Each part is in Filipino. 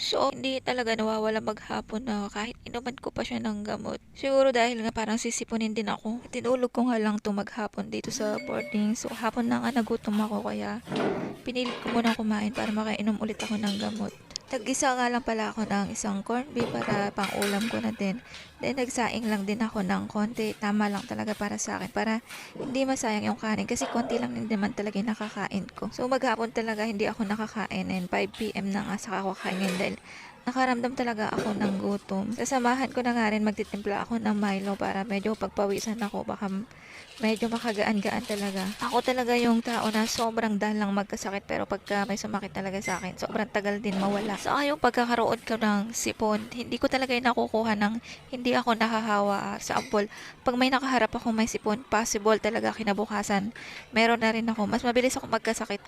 So, hindi talaga nawawala maghapon na kahit inuman ko pa siya ng gamot. Siguro dahil nga parang sisipunin din ako. Tinulog ko nga lang 'to maghapon dito sa boarding. So, hapon na nga nagutom ako kaya pinilit ko munang kumain para makainom ulit ako ng gamot. Naggisa nga lang pala ako ng isang corned beef para pang-ulam ko na din. Then nagsaing lang din ako ng konti. Tama lang talaga para sa akin para hindi masayang yung kanin kasi konti lang din naman talaga yung nakakain ko. So maghapon talaga hindi ako nakakain and 5 p.m. na nga saka ako kainin dahil nakaramdam talaga ako ng gutom. Sasamahan ko na nga rin magtitimpla ako ng Milo para medyo pagpawisan ako baka medyo makagaan-gaan talaga. Ako talaga yung tao na sobrang dalang magkasakit pero pagka may sumakit talaga sa akin, sobrang tagal din mawala. So yung pagkakaroon ko ng sipon, hindi ko talaga yung nakukuha ng hindi ako nahahawa sa ampol. Pag may nakaharap ako may sipon, possible talaga kinabukasan. Meron na rin ako. Mas mabilis ako magkasakit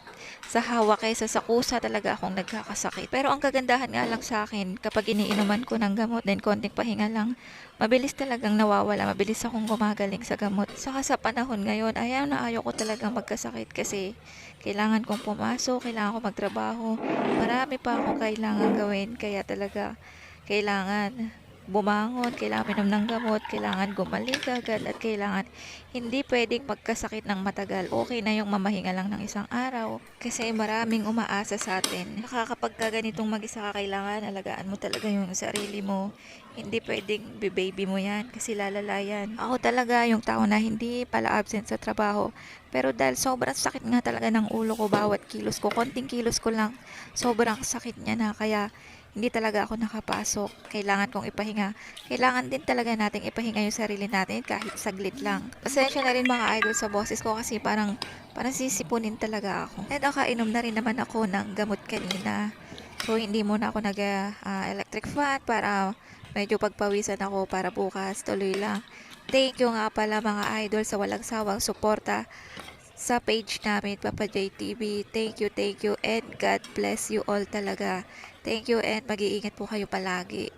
sa hawa kaysa sa kusa talaga akong nagkakasakit. Pero ang kagandahan nga lang sa akin, kapag iniinuman ko ng gamot, then konting pahinga lang, mabilis talagang nawawala, mabilis akong gumagaling sa gamot. Saka sa panahon ngayon, ayaw ko talagang magkasakit kasi kailangan kong pumasok, kailangan kong magtrabaho, marami pa akong kailangan gawin, kaya talaga kailangan bumangon, kailangan minom ng gamot, kailangan gumaling agad at kailangan hindi pwedeng magkasakit ng matagal. Okay na yung mamahinga lang ng isang araw kasi maraming umaasa sa atin. Kapag ganitong mag-isa ka, kailangan alagaan mo talaga yung sarili mo. Hindi pwedeng baby mo yan kasi lalala yan. Ako talaga yung tao na hindi pala absent sa trabaho. Pero dahil sobrang sakit nga talaga ng ulo ko bawat kilos ko, konting kilos ko lang, sobrang sakit niya na kaya hindi talaga ako nakapasok. Kailangan kong ipahinga. Kailangan din talaga nating ipahinga yung sarili natin kahit saglit lang. Pasensya na rin mga idol sa boses ko kasi parang sisipunin talaga ako. At nakainom na rin naman ako ng gamot kanina. So hindi muna ako nag electric fan para medyo pagpawisan ako para bukas tuloy lang. Thank you nga pala mga idol sa walang sawang suporta sa page namin, Papa JTV. Thank you, and God bless you all talaga. Thank you and mag-iingat po kayo palagi.